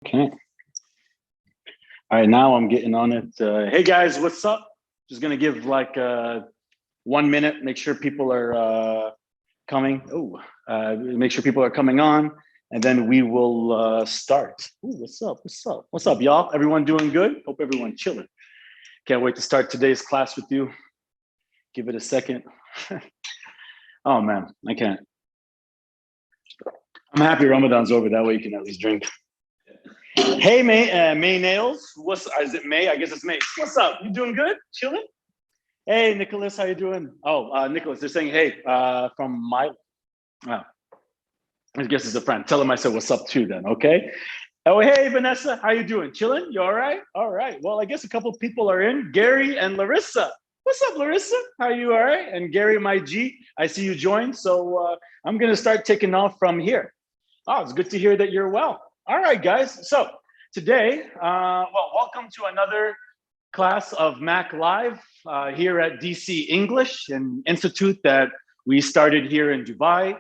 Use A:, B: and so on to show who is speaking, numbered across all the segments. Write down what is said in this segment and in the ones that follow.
A: Okay. All right, now I'm getting on it. Hey guys, what's up? Just gonna give like 1 minute, make sure people are coming. Make sure people are coming on, and then we will start. Ooh, what's up? What's up? What's up, y'all? Everyone doing good? Hope everyone chilling. Can't wait to start today's class with you. Give it a second. Oh man, I can't. I'm happy Ramadan's over. That way you can at least drink. Hey, May Nails. Is it May? I guess it's May. What's up? You doing good? Chilling? Hey, Nicholas, how you doing? Oh, Nicholas, they're saying, hey, from my, I guess it's a friend. Tell him I said, what's up too then, okay? Oh, hey, Vanessa, how you doing? Chilling? You all right? All right. Well, I guess a couple people are in. Gary and Larissa. What's up, Larissa? How are you all right? And Gary, my G, I see you joined. So I'm going to start taking off from here. Oh, it's good to hear that you're well. All right, guys. So today, welcome to another class of Mac Live here at DC English, an institute that we started here in Dubai.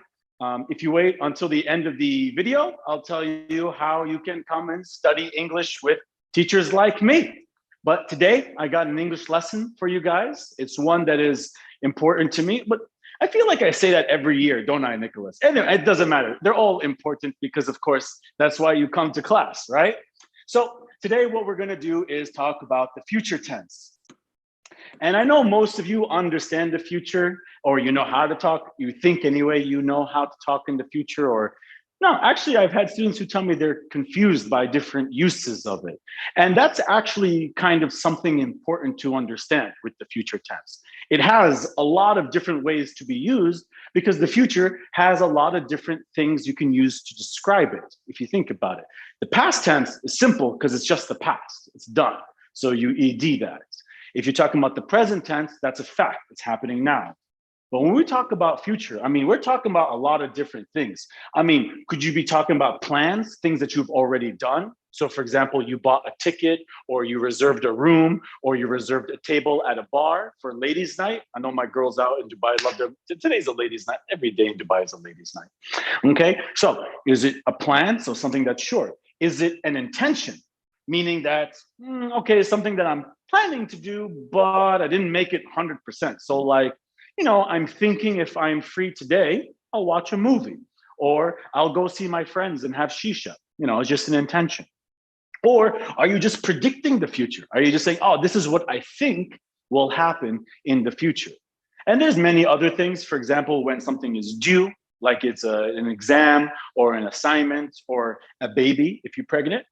A: If you wait until the end of the video, I'll tell you how you can come and study English with teachers like me. But today, I got an English lesson for you guys. It's one that is important to me, but I feel like I say that every year, don't I, Nicholas? Anyway, it doesn't matter. They're all important because, of course, that's why you come to class, right? So today, what we're going to do is talk about the future tense. And I know most of you understand the future, or you know how to talk. You think anyway, you know how to talk in the future, or no, actually, I've had students who tell me they're confused by different uses of it. And that's actually kind of something important to understand with the future tense. It has a lot of different ways to be used because the future has a lot of different things you can use to describe it, if you think about it. The past tense is simple because it's just the past, it's done. So you ED that. If you're talking about the present tense, that's a fact, it's happening now. But when we talk about future, I mean, we're talking about a lot of different things. I mean, could you be talking about plans, things that you've already done? So for example, you bought a ticket or you reserved a room or you reserved a table at a bar for ladies' night. I know my girls out in Dubai love them. Today's a ladies' night. Every day in Dubai is a ladies' night. Okay, so is it a plan? So something that's short. Is it an intention? Meaning that, okay, something that I'm planning to do, but I didn't make it 100%. So like, you know, I'm thinking if I'm free today, I'll watch a movie or I'll go see my friends and have shisha. You know, it's just an intention. Or are you just predicting the future? Are you just saying, oh, this is what I think will happen in the future? And there's many other things. For example, when something is due, like it's an exam or an assignment or a baby, if you're pregnant.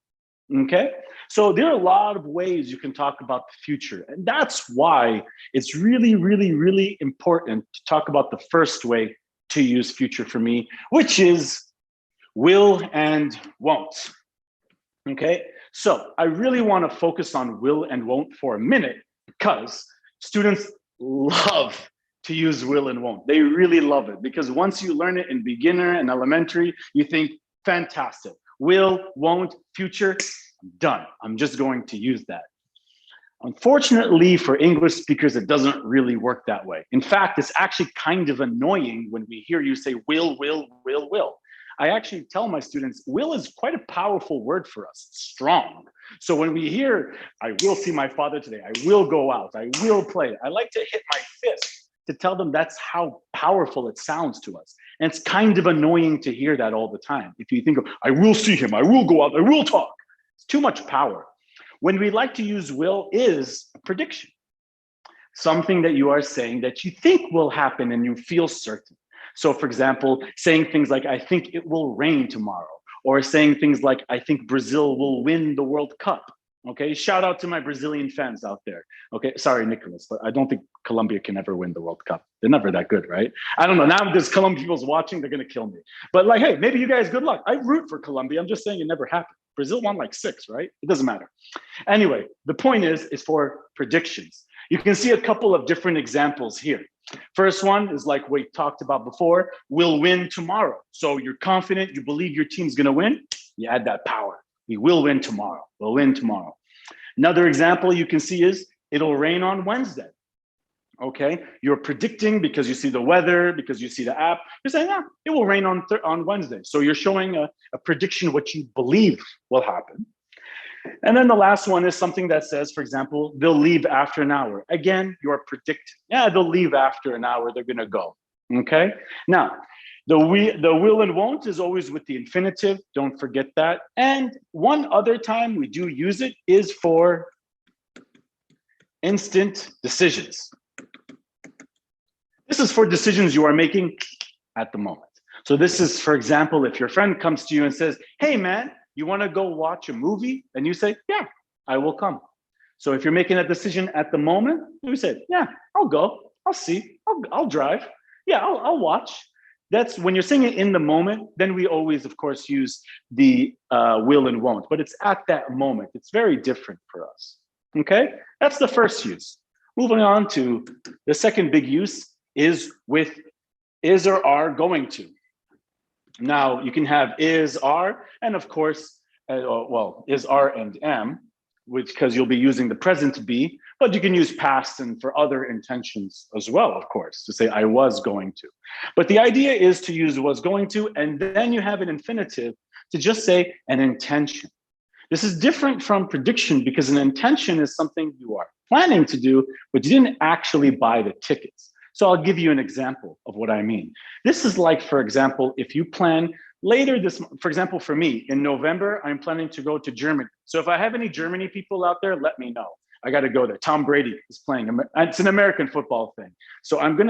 A: Okay, so there are a lot of ways you can talk about the future. And that's why it's really, really, really important to talk about the first way to use future for me, which is will and won't. Okay, so I really want to focus on will and won't for a minute because students love to use will and won't. They really love it because once you learn it in beginner and elementary, you think, fantastic. Will, won't, future, I'm done. I'm just going to use that. Unfortunately for English speakers, it doesn't really work that way. In fact, it's actually kind of annoying when we hear you say will, will, will, will. I actually tell my students, will is quite a powerful word for us. It's strong. So when we hear, I will see my father today, I will go out, I will play, I like to hit my fist to tell them that's how powerful it sounds to us. And it's kind of annoying to hear that all the time. If you think of, I will see him, I will go out, I will talk. It's too much power. When we like to use will is a prediction. Something that you are saying that you think will happen and you feel certain. So for example, saying things like, I think it will rain tomorrow, or saying things like, I think Brazil will win the World Cup. Okay, shout out to my Brazilian fans out there. Okay, sorry, Nicholas, but I don't think Colombia can ever win the World Cup. They're never that good, right? I don't know. Now there's Colombian people's watching, they're gonna kill me. But like, hey, maybe you guys, good luck. I root for Colombia. I'm just saying it never happened. Brazil won like 6, right? It doesn't matter. Anyway, the point is for predictions. You can see a couple of different examples here. First one is like we talked about before, we'll win tomorrow. So you're confident, you believe your team's gonna win, you add that power. We will win tomorrow, we'll win tomorrow. Another example you can see is, it'll rain on Wednesday. Okay, you're predicting because you see the weather, because you see the app. You're saying, it will rain on Wednesday. So you're showing a prediction of what you believe will happen. And then the last one is something that says, for example, they'll leave after an hour. Again, you're predicting. Yeah, they'll leave after an hour. They're going to go. Okay. Now, the will and won't is always with the infinitive. Don't forget that. And one other time we do use it is for instant decisions. This is for decisions you are making at the moment. So this is, for example, if your friend comes to you and says, hey, man, you want to go watch a movie? And you say, yeah, I will come. So if you're making a decision at the moment, you say, yeah, I'll go. I'll see. I'll drive. Yeah, I'll watch. That's when you're saying it in the moment, then we always, of course, use the will and won't. But it's at that moment. It's very different for us. Okay? That's the first use. Moving on to the second big use is with is or are going to. Now, you can have is, are, and of course, is, are, and am, which because you'll be using the present to be, but you can use past and for other intentions as well, of course, to say I was going to. But the idea is to use was going to, and then you have an infinitive to just say an intention. This is different from prediction because an intention is something you are planning to do, but you didn't actually buy the tickets. So I'll give you an example of what I mean. This is like, for example, if you plan later this month, for example, for me, in November, I'm planning to go to Germany. So if I have any Germany people out there, let me know. I got to go there. Tom Brady is playing. It's an American football thing. So I'm going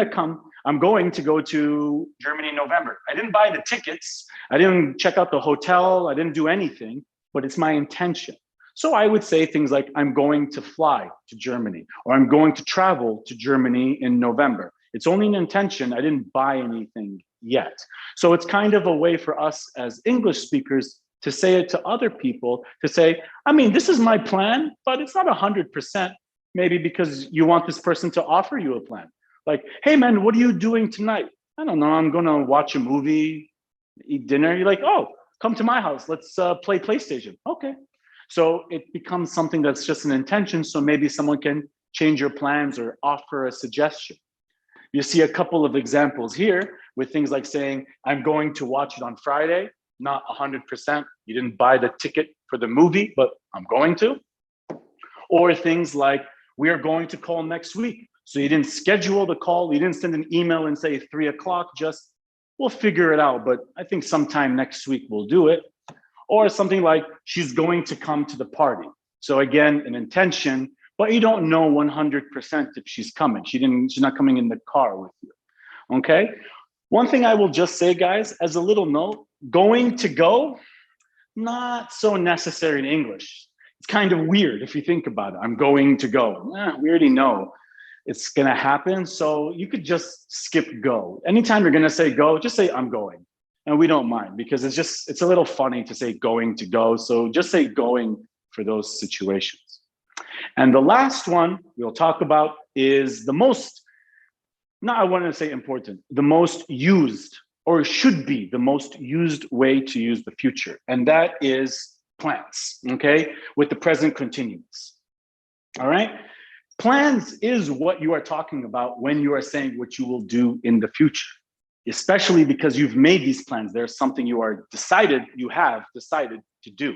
A: to go to Germany in November. I didn't buy the tickets. I didn't check out the hotel. I didn't do anything, but it's my intention. So I would say things like, I'm going to fly to Germany, or I'm going to travel to Germany in November. It's only an intention. I didn't buy anything yet. So it's kind of a way for us as English speakers to say it to other people, to say, I mean, this is my plan, but it's not 100%, maybe because you want this person to offer you a plan. Like, hey man, what are you doing tonight? I don't know, I'm gonna watch a movie, eat dinner. You're like, oh, come to my house, let's play PlayStation. Okay. So it becomes something that's just an intention. So maybe someone can change your plans or offer a suggestion. You see a couple of examples here with things like saying, I'm going to watch it on Friday, not 100%. You didn't buy the ticket for the movie, but I'm going to. Or things like, we are going to call next week. So you didn't schedule the call. You didn't send an email and say 3 o'clock, just we'll figure it out. But I think sometime next week we'll do it. Or something like, she's going to come to the party. So again, an intention, but you don't know 100% if she's coming. She's not coming in the car with you, okay? One thing I will just say, guys, as a little note, going to go, not so necessary in English. It's kind of weird if you think about it. I'm going to go. We already know it's gonna happen. So you could just skip go. Anytime you're gonna say go, just say I'm going. And we don't mind because it's a little funny to say going to go. So just say going for those situations. And the last one we'll talk about is the most, not I want to say important, the most used or should be the most used way to use the future. And that is plans, okay? With the present continuous, all right? Plans is what you are talking about when you are saying what you will do in the future. Especially because you've made these plans. There's something you have decided to do.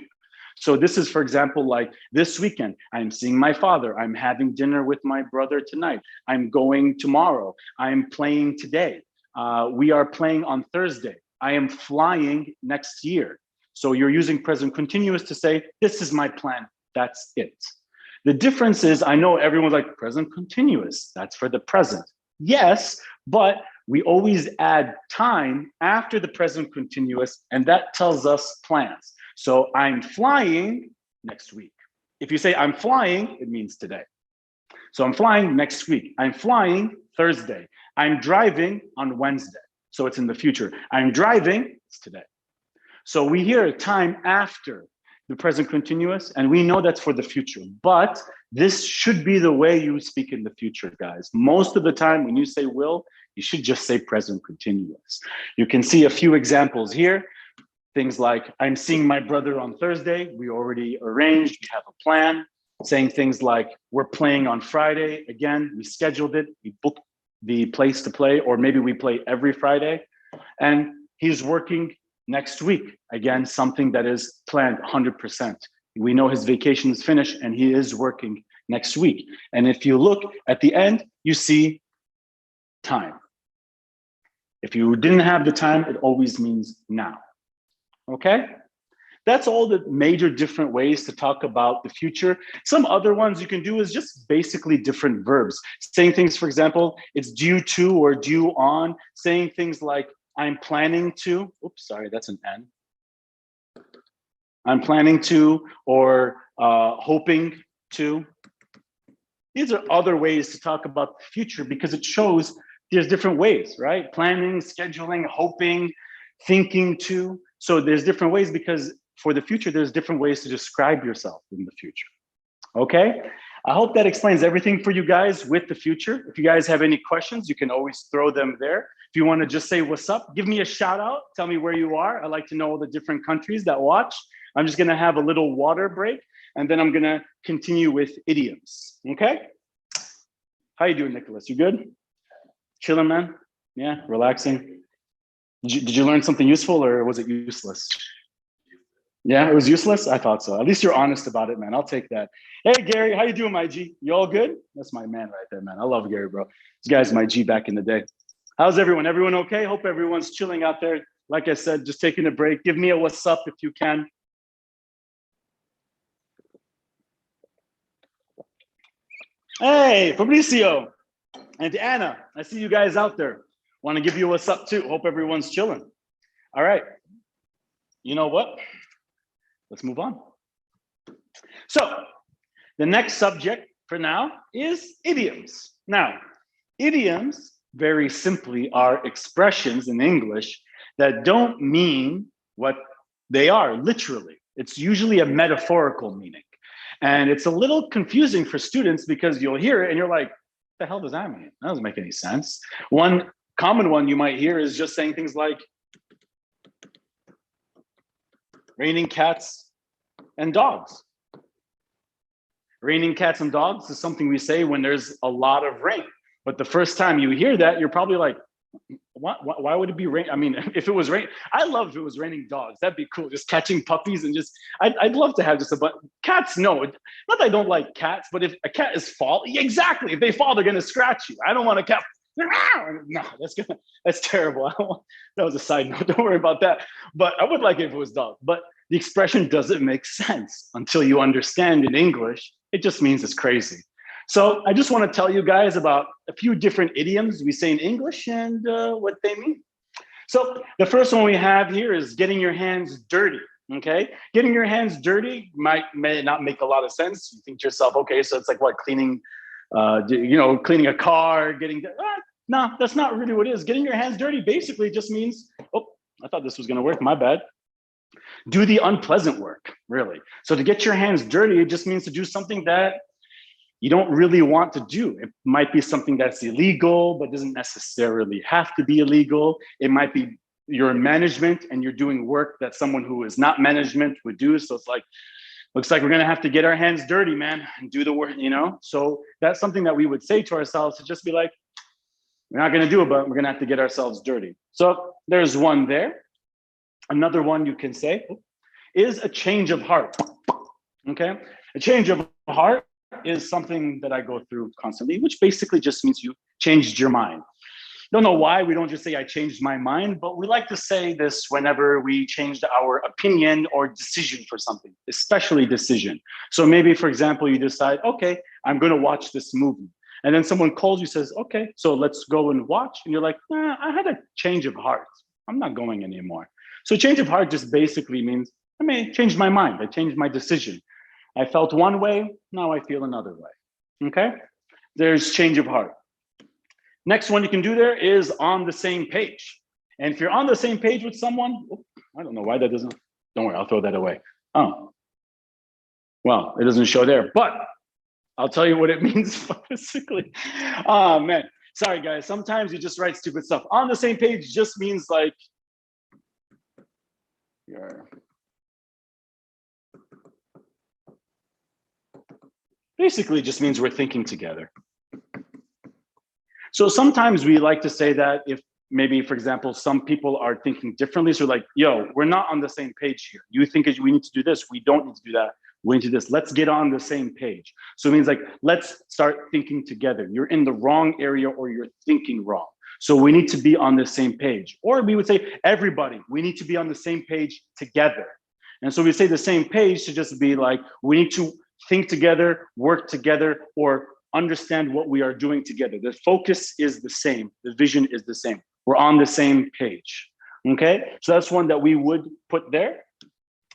A: So this is, for example, like this weekend, I'm seeing my father. I'm having dinner with my brother tonight. I'm going tomorrow. I'm playing today. We are playing on Thursday. I am flying next year. So you're using present continuous to say, this is my plan. That's it. The difference is, I know everyone's like, present continuous. That's for the present. Yes, but we always add time after the present continuous, and that tells us plans. So I'm flying next week. If you say I'm flying, it means today. So I'm flying next week. I'm flying Thursday. I'm driving on Wednesday. So it's in the future. I'm driving, it's today. So we hear time after the present continuous, and we know that's for the future. But this should be the way you speak in the future, guys. Most of the time when you say will, you should just say present continuous. You can see a few examples here. Things like, I'm seeing my brother on Thursday. We already arranged, we have a plan. saying things like, we're playing on Friday. Again, we scheduled it, we booked the place to play, or maybe we play every Friday. And he's working next week. Again, something that is planned 100%. We know his vacation is finished and he is working next week. And if you look at the end, you see time. If you didn't have the time, it always means now. Okay? That's all the major different ways to talk about the future. Some other ones you can do is just basically different verbs. Saying things, for example, it's due to or due on. Saying things like, I'm planning to, oops, sorry, that's an N. I'm planning to, or hoping to. These are other ways to talk about the future because it shows there's different ways, right? Planning, scheduling, hoping, thinking to. So there's different ways because for the future, there's different ways to describe yourself in the future. Okay? I hope that explains everything for you guys with the future. If you guys have any questions, you can always throw them there. If you want to just say what's up, give me a shout out. Tell me where you are. I like to know all the different countries that watch. I'm just going to have a little water break, and then I'm going to continue with idioms. Okay? How you doing, Nicholas? You good? Chilling, man? Yeah, relaxing. Did you learn something useful, or was it useless? Yeah, it was useless? I thought so. At least you're honest about it, man. I'll take that. Hey, Gary, how you doing, my G? You all good? That's my man right there, man. I love Gary, bro. This guy's my G back in the day. How's everyone? Everyone okay? Hope everyone's chilling out there. Like I said, just taking a break. Give me a what's up if you can. Hey, Fabricio and Anna, I see you guys out there. Want to give you a what's up too. Hope everyone's chilling. All right. You know what? Let's move on. So the next subject for now is idioms. Now, idioms, very simply, are expressions in English that don't mean what they are literally. It's usually a metaphorical meaning. And it's a little confusing for students because you'll hear it and you're like, what the hell does that mean? That doesn't make any sense. One common one you might hear is just saying things like, raining cats and dogs. Raining cats and dogs is something we say when there's a lot of rain. But the first time you hear that, you're probably like, why would it be rain? I mean, if it was rain, I love if it was raining dogs. That'd be cool. Just catching puppies and just, I'd love to have just a bunch. Cats, no. Not that I don't like cats, but if a cat is exactly. If they fall, they're gonna scratch you. I don't want a cat. No, that's terrible. That was a side note. Don't worry about that. But I would like it if it was dog. But the expression doesn't make sense until you understand in English. It just means it's crazy. So I just want to tell you guys about a few different idioms we say in English and what they mean. So the first one we have here is getting your hands dirty. Okay, getting your hands dirty may not make a lot of sense. You think to yourself, okay, so it's like what, cleaning, cleaning a car, no, that's not really what it is. Getting your hands dirty basically just means, oh, I thought this was going to work. My bad. Do the unpleasant work, really. So to get your hands dirty, it just means to do something that you don't really want to do. It might be something that's illegal, but doesn't necessarily have to be illegal. It might be you're in management and you're doing work that someone who is not management would do. So it's like, looks like we're gonna have to get our hands dirty, man, and do the work, So that's something that we would say to ourselves, to just be like, we're not gonna do it, but we're gonna have to get ourselves dirty. So there's one there. Another one you can say is a change of heart, okay? A change of heart is something that I go through constantly, which basically just means you changed your mind. Don't know why we don't just say I changed my mind, but we like to say this whenever we changed our opinion or decision for something, especially decision. So maybe, for example, you decide, okay, I'm going to watch this movie. And then someone calls you, says, okay, so let's go and watch. And you're like, I had a change of heart. I'm not going anymore. So change of heart just basically means, I may change my mind. I changed my decision. I felt one way, now I feel another way, okay? There's change of heart. Next one you can do there is on the same page. And if you're on the same page with someone, I don't know why that doesn't, don't worry, I'll throw that away. Oh, well, it doesn't show there, but I'll tell you what it means basically. Oh man, sorry guys, sometimes you just write stupid stuff. On the same page just means like, you're Basically, it just means we're thinking together. So sometimes we like to say that if maybe, for example, some people are thinking differently. So like, yo, we're not on the same page here. You think we need to do this. We don't need to do that. We need to do this. Let's get on the same page. So it means like, let's start thinking together. You're in the wrong area or you're thinking wrong. So we need to be on the same page. Or we would say, everybody, we need to be on the same page together. And so we say the same page to just be like, we need to think together, work together, or understand what we are doing together. The focus is the same. The vision is the same. We're on the same page. Okay, so that's one that we would put there.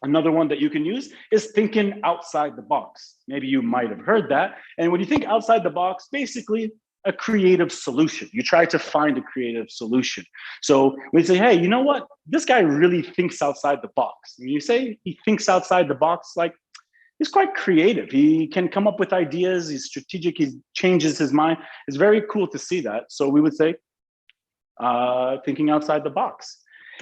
A: Another one that you can use is thinking outside the box. Maybe you might have heard that. And when you think outside the box, basically a creative solution. You try to find a creative solution. So we say, hey, you know what? This guy really thinks outside the box. When you say he thinks outside the box, like, he's quite creative. He can come up with ideas. He's strategic. He changes his mind. It's very cool to see that. So we would say, thinking outside the box.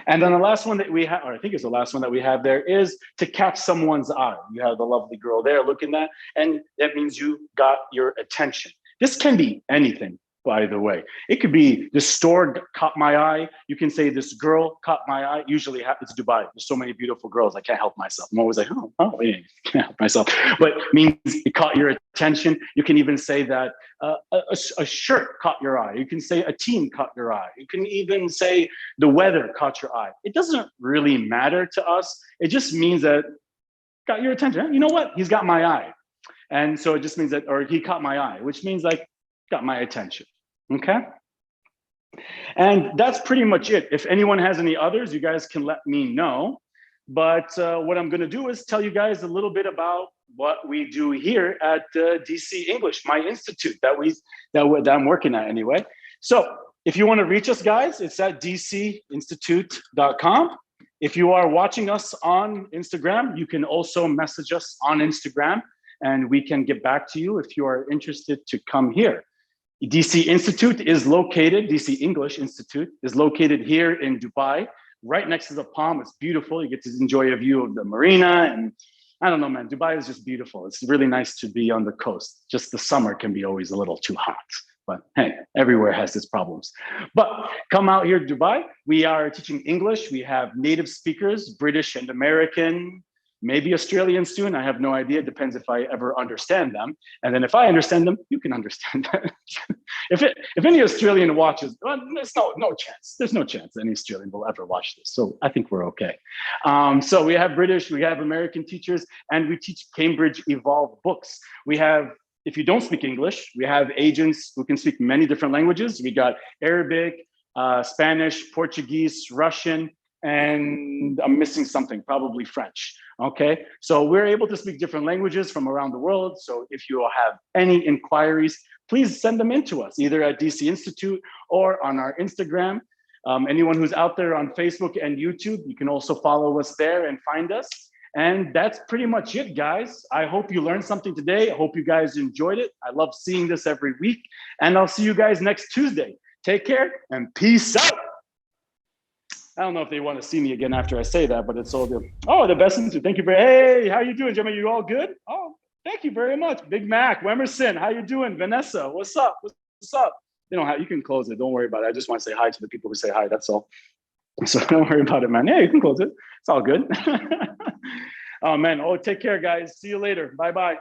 A: And then the last one that we have, or I think it's the last one that we have there, is to catch someone's eye. You have the lovely girl there looking at, and that means you got your attention. This can be anything, by the way. It could be the store caught my eye. You can say this girl caught my eye. Usually it's Dubai. There's so many beautiful girls. I can't help myself. I'm always like, yeah, can't help myself. But it means it caught your attention. You can even say that a shirt caught your eye. You can say a team caught your eye. You can even say the weather caught your eye. It doesn't really matter to us. It just means that got your attention. You know what? He's got my eye. And so it just means that, or he caught my eye, which means like, got my attention. Okay. And that's pretty much it. If anyone has any others, you guys can let me know. But what I'm going to do is tell you guys a little bit about what we do here at DC English, my institute that I'm working at anyway. So if you want to reach us, guys, it's at dcinstitute.com. If you are watching us on Instagram, you can also message us on Instagram, and we can get back to you if you are interested to come here. DC Institute is located, DC English Institute is located here in Dubai, right next to the Palm. It's beautiful. You get to enjoy a view of the marina. And I don't know, man, Dubai is just beautiful. It's really nice to be on the coast. Just the summer can be always a little too hot. But hey, everywhere has its problems. But come out here to Dubai. We are teaching English. We have native speakers, British and American, maybe Australian soon. I have no idea. It depends if I ever understand them. And then if I understand them, you can understand them. if any Australian watches, well, there's no chance. There's no chance any Australian will ever watch this. So I think we're okay. So we have British, we have American teachers, and we teach Cambridge Evolve books. We have, if you don't speak English, we have agents who can speak many different languages. We got Arabic, Spanish, Portuguese, Russian, and I'm missing something, probably French. Okay, so we're able to speak different languages from around the world. So if you have any inquiries, please send them in to us, either at DC Institute or on our Instagram. Anyone who's out there on Facebook and YouTube, you can also follow us there and find us. And that's pretty much it, guys. I hope you learned something today. I hope you guys enjoyed it. I love seeing this every week. And I'll see you guys next Tuesday. Take care and peace out. I don't know if they want to see me again after I say that, but it's all good. Oh, the best institute. Thank you very. Hey, how you doing, Jimmy? You all good? Oh, thank you very much. Big Mac, Wemerson, how you doing? Vanessa, what's up? What's up? You can close it. Don't worry about it. I just want to say hi to the people who say hi. That's all. So don't worry about it, man. Yeah, you can close it. It's all good. Oh man. Oh, take care, guys. See you later. Bye bye.